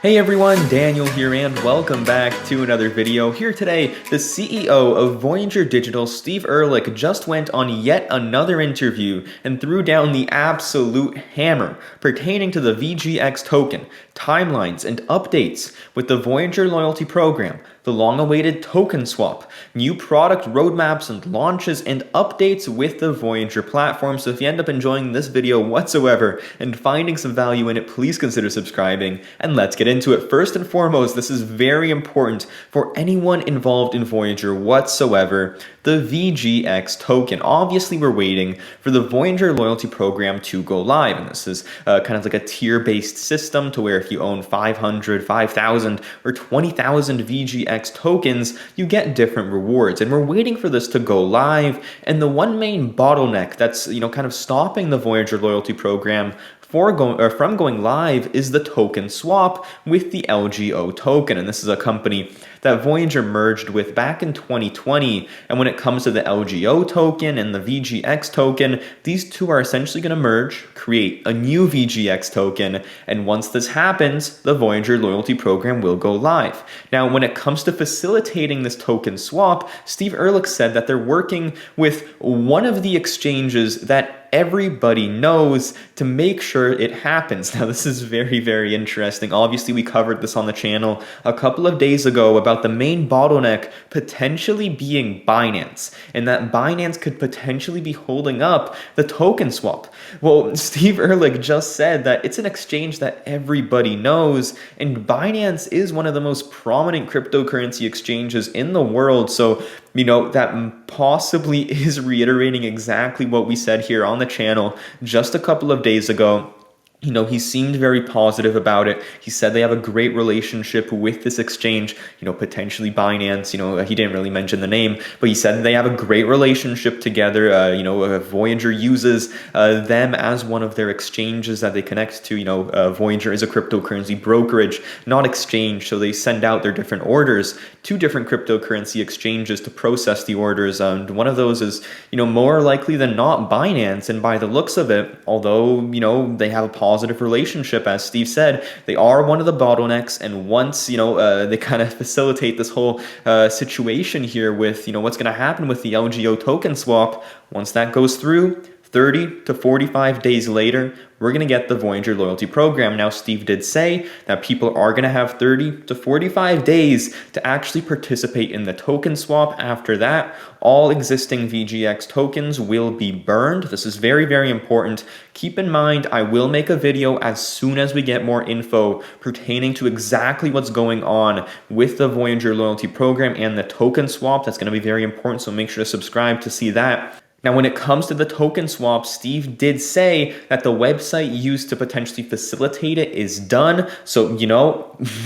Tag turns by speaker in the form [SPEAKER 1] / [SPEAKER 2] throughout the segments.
[SPEAKER 1] Hey everyone, Daniel here and welcome back to another video. Here today, the CEO of Voyager Digital, Steve Ehrlich, just went on yet another interview and threw down the absolute hammer pertaining to the VGX token, timelines and updates with the Voyager Loyalty Program, the long-awaited token swap, new product roadmaps and launches, and updates with the Voyager platform. So if you end up enjoying this video whatsoever and finding some value in it, please consider subscribing and let's get into it. First and foremost, this is very important for anyone involved in Voyager whatsoever, the VGX token. Obviously, we're waiting for the Voyager Loyalty Program to go live, and this is kind of like a tier-based system to where if you own 500, 5,000, or 20,000 VGX tokens, you get different rewards, and we're waiting for this to go live. And the one main bottleneck that's kind of stopping the Voyager Loyalty Program from going live is the token swap with the LGO token. And this is a company that Voyager merged with back in 2020. And when it comes to the LGO token and the VGX token, these two are essentially going to merge, create a new VGX token. And once this happens, the Voyager Loyalty Program will go live. Now, when it comes to facilitating this token swap, Steve Ehrlich said that they're working with one of the exchanges that everybody knows to make sure it happens. Now, this is very, very interesting. Obviously, we covered this on the channel a couple of days ago about the main bottleneck potentially being Binance, and that Binance could potentially be holding up the token swap. Well, Steve Ehrlich just said that it's an exchange that everybody knows, and Binance is one of the most prominent cryptocurrency exchanges in the world. So, that possibly is reiterating exactly what we said here on the channel just a couple of days ago. He seemed very positive about it. He said they have a great relationship with this exchange, potentially Binance. He didn't really mention the name, but he said they have a great relationship together. Voyager uses them as one of their exchanges that they connect to. Voyager is a cryptocurrency brokerage, not exchange, so they send out their different orders to different cryptocurrency exchanges to process the orders. And one of those is, more likely than not Binance. And by the looks of it, although, they have a positive relationship, as Steve said, they are one of the bottlenecks. And once they kind of facilitate this whole situation here with what's going to happen with the LGO token swap, once that goes through, 30 to 45 days later, we're going to get the Voyager Loyalty Program. Now, Steve did say that people are going to have 30 to 45 days to actually participate in the token swap. After that, all existing VGX tokens will be burned. This is very, very important. Keep in mind, I will make a video as soon as we get more info pertaining to exactly what's going on with the Voyager Loyalty Program and the token swap. That's going to be very important, so make sure to subscribe to see that. Now, when it comes to the token swap, Steve did say that the website used to potentially facilitate it is done. So,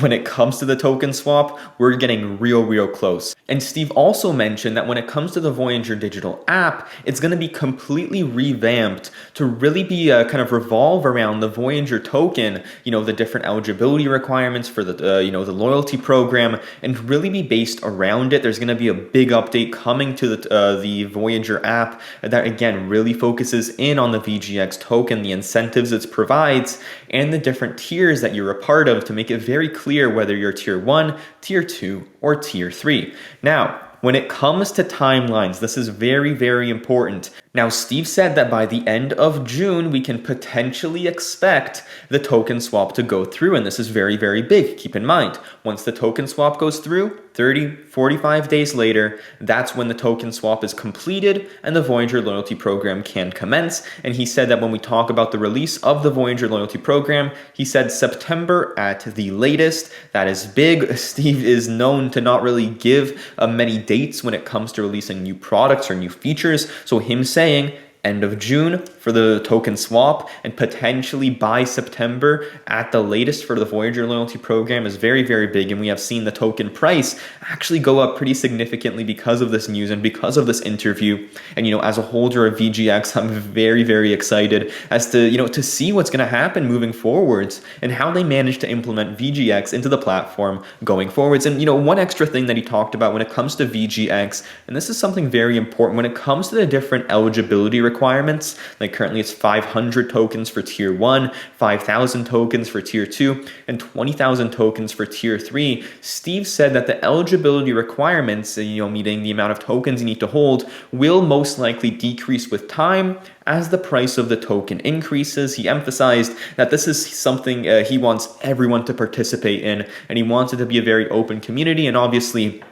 [SPEAKER 1] when it comes to the token swap, we're getting real close. And Steve also mentioned that when it comes to the Voyager Digital app, it's going to be completely revamped to really be kind of revolve around the Voyager token, the different eligibility requirements for the loyalty program, and really be based around it. There's going to be a big update coming to the Voyager app that again really focuses in on the VGX token, the incentives it provides, and the different tiers that you're a part of to make it very clear whether you're tier 1, tier 2, or tier 3. Now, when it comes to timelines, this is very, very important. Now, Steve said that by the end of June, we can potentially expect the token swap to go through, and this is very, very big. Keep in mind, once the token swap goes through, 30, 45 days later, that's when the token swap is completed and the Voyager Loyalty Program can commence. And he said that when we talk about the release of the Voyager Loyalty Program, he said September at the latest. That is big. Steve is known to not really give many dates when it comes to releasing new products or new features. So him saying end of June for the token swap and potentially by September at the latest for the Voyager Loyalty Program is very, very big. And we have seen the token price actually go up pretty significantly because of this news and because of this interview. And, as a holder of VGX, I'm very, very excited as to, to see what's going to happen moving forwards and how they manage to implement VGX into the platform going forwards. And, one extra thing that he talked about when it comes to VGX, and this is something very important when it comes to the different eligibility requirements requirements. Like currently it's 500 tokens for tier 1, 5,000 tokens for tier 2, and 20,000 tokens for tier 3. Steve said that the eligibility requirements, meaning the amount of tokens you need to hold, will most likely decrease with time as the price of the token increases. He emphasized that this is something he wants everyone to participate in, and he wants it to be a very open community. And obviously,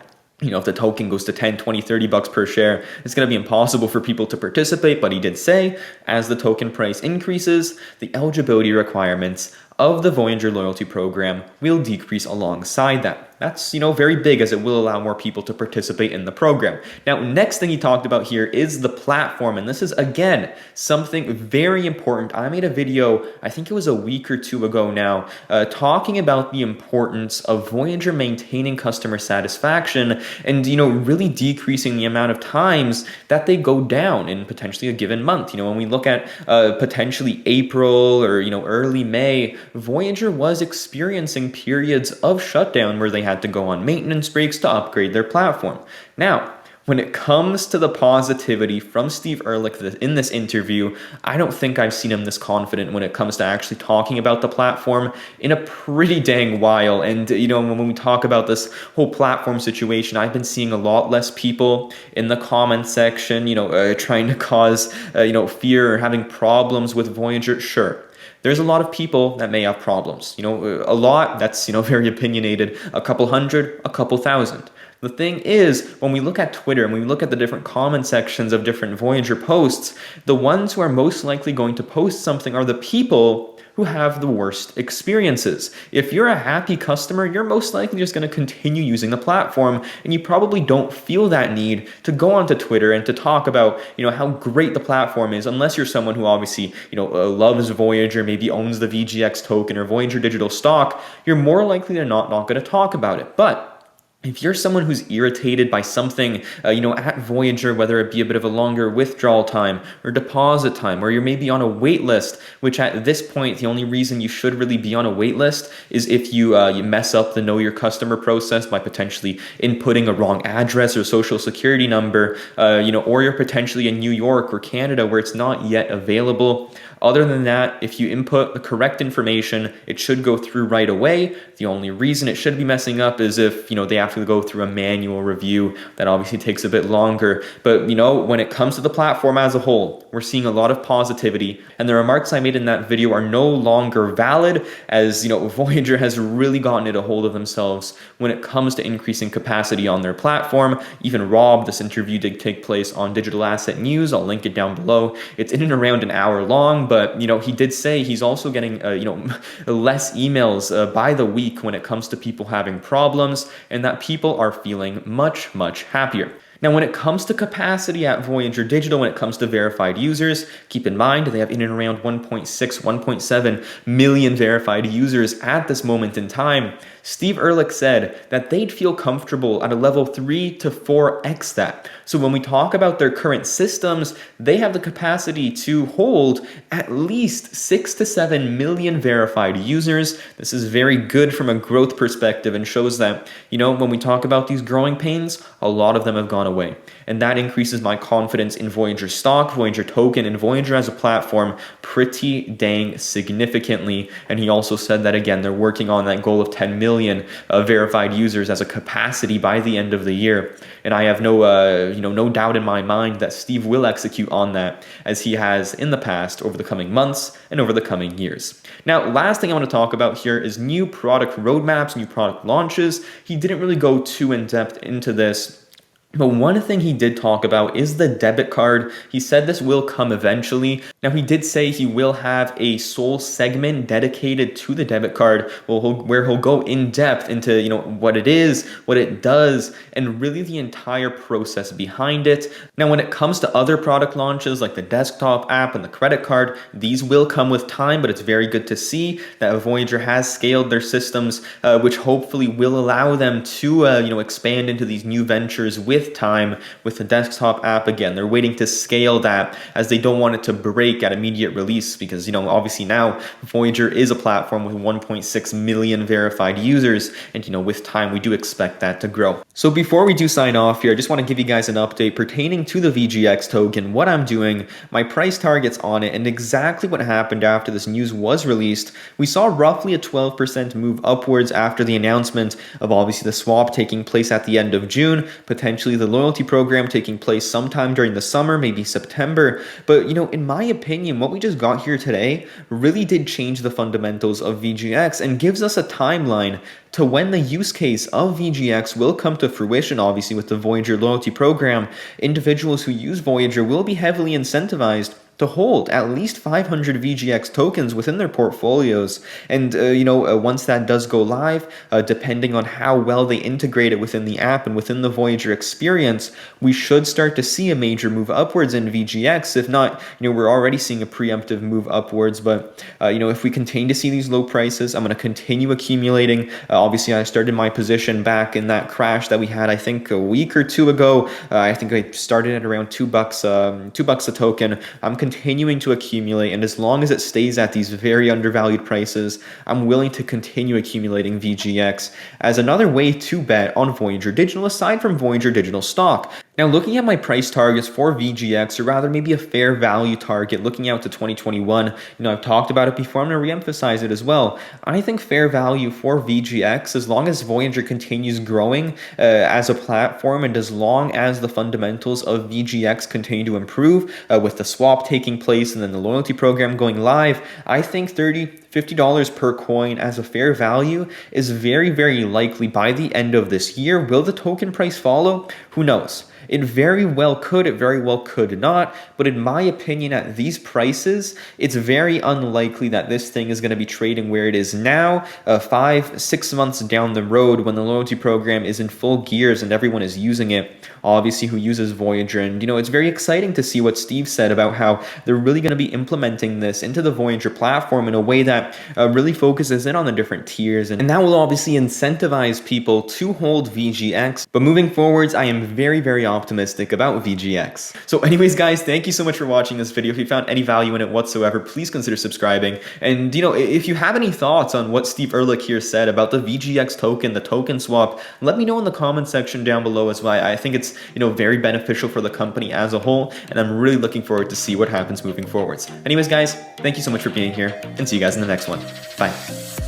[SPEAKER 1] if the token goes to 10, 20, 30 bucks per share, it's going to be impossible for people to participate. But he did say, as the token price increases, the eligibility requirements of the Voyager Loyalty Program will decrease alongside that. That's, very big, as it will allow more people to participate in the program. Now, next thing he talked about here is the platform. And this is, again, something very important. I made a video, I think it was a week or two ago now, talking about the importance of Voyager maintaining customer satisfaction and, really decreasing the amount of times that they go down in potentially a given month. When we look at potentially April or, early May, Voyager was experiencing periods of shutdown where they had to go on maintenance breaks to upgrade their platform. Now, when it comes to the positivity from Steve Ehrlich in this interview, I don't think I've seen him this confident when it comes to actually talking about the platform in a pretty dang while. And, when we talk about this whole platform situation, I've been seeing a lot less people in the comment section, trying to cause, fear or having problems with Voyager. Sure. There's a lot of people that may have problems. A lot, that's, very opinionated, a couple hundred, a couple thousand. The thing is, when we look at Twitter and we look at the different comment sections of different Voyager posts, the ones who are most likely going to post something are the people who have the worst experiences. If you're a happy customer, you're most likely just going to continue using the platform, and you probably don't feel that need to go onto Twitter and to talk about, how great the platform is, unless you're someone who obviously, loves Voyager, maybe owns the VGX token or Voyager digital stock. You're more likely than not going to talk about it. But if you're someone who's irritated by something, at Voyager, whether it be a bit of a longer withdrawal time or deposit time, or you're maybe on a wait list, which at this point, the only reason you should really be on a wait list is if you mess up the Know Your Customer process by potentially inputting a wrong address or social security number, or you're potentially in New York or Canada where it's not yet available. Other than that, if you input the correct information, it should go through right away. The only reason it should be messing up is if, they have to go through a manual review. That obviously takes a bit longer. But, when it comes to the platform as a whole, we're seeing a lot of positivity. And the remarks I made in that video are no longer valid, as, Voyager has really gotten it a hold of themselves when it comes to increasing capacity on their platform. Even Rob, this interview did take place on Digital Asset News. I'll link it down below. It's in and around an hour long, but, he did say he's also getting, less emails by the week when it comes to people having problems, and that people are feeling much, much happier. Now, when it comes to capacity at Voyager Digital, when it comes to verified users, keep in mind they have in and around 1.6, 1.7 million verified users at this moment in time. Steve Ehrlich said that they'd feel comfortable at a level 3 to 4x that. So when we talk about their current systems, they have the capacity to hold at least 6 to 7 million verified users. This is very good from a growth perspective and shows that, when we talk about these growing pains, a lot of them have gone away. And that increases my confidence in Voyager stock, Voyager token, and Voyager as a platform pretty dang significantly. And he also said that, again, they're working on that goal of 10 million verified users as a capacity by the end of the year. And I have no doubt in my mind that Steve will execute on that, as he has in the past, over the coming months and over the coming years. Now, last thing I want to talk about here is new product roadmaps, new product launches. He didn't really go too in depth into this, but one thing he did talk about is the debit card. He said this will come eventually. Now, he did say he will have a sole segment dedicated to the debit card where he'll go in depth into, what it is, what it does, and really the entire process behind it. Now, when it comes to other product launches like the desktop app and the credit card, these will come with time, but it's very good to see that Voyager has scaled their systems, which hopefully will allow them to, expand into these new ventures with with time, with the desktop app, again, they're waiting to scale that as they don't want it to break at immediate release because, obviously now Voyager is a platform with 1.6 million verified users, and, with time, we do expect that to grow. So before we do sign off here, I just want to give you guys an update pertaining to the VGX token, what I'm doing, my price targets on it, and exactly what happened after this news was released. We saw roughly a 12% move upwards after the announcement of obviously the swap taking place at the end of June, potentially the loyalty program taking place sometime during the summer, maybe September. But, in my opinion, what we just got here today really did change the fundamentals of VGX and gives us a timeline to when the use case of VGX will come to fruition. Obviously, with the Voyager Loyalty Program, individuals who use Voyager will be heavily incentivized to hold at least 500 VGX tokens within their portfolios. And, once that does go live, depending on how well they integrate it within the app and within the Voyager experience, we should start to see a major move upwards in VGX. If not, we're already seeing a preemptive move upwards. But, if we continue to see these low prices, I'm going to continue accumulating. Obviously, I started my position back in that crash that we had, I think, a week or two ago. I think I started at around $2, $2 a token. I'm continuing to accumulate, and as long as it stays at these very undervalued prices, I'm willing to continue accumulating VGX as another way to bet on Voyager Digital aside from Voyager Digital stock. Now, looking at my price targets for VGX, or rather maybe a fair value target looking out to 2021, I've talked about it before, I'm going to reemphasize it as well. I think fair value for VGX, as long as Voyager continues growing as a platform, and as long as the fundamentals of VGX continue to improve with the swap taking place and then the loyalty program going live, I think $50 per coin as a fair value is very, very likely by the end of this year. Will the token price follow? Who knows? It very well could, it very well could not, but in my opinion, at these prices, it's very unlikely that this thing is going to be trading where it is now, 5-6 months down the road when the loyalty program is in full gears and everyone is using it, obviously who uses Voyager. And, it's very exciting to see what Steve said about how they're really going to be implementing this into the Voyager platform in a way that really focuses in on the different tiers, and that will obviously incentivize people to hold VGX. But moving forwards, I am very, very optimistic about VGX. So anyways, guys, thank you so much for watching this video. If you found any value in it whatsoever, please consider subscribing. And, if you have any thoughts on what Steve Ehrlich here said about the VGX token, the token swap, let me know in the comment section down below as well. I think it's, very beneficial for the company as a whole, and I'm really looking forward to see what happens moving forwards. Anyways, guys, thank you so much for being here, and see you guys in the next one. Bye.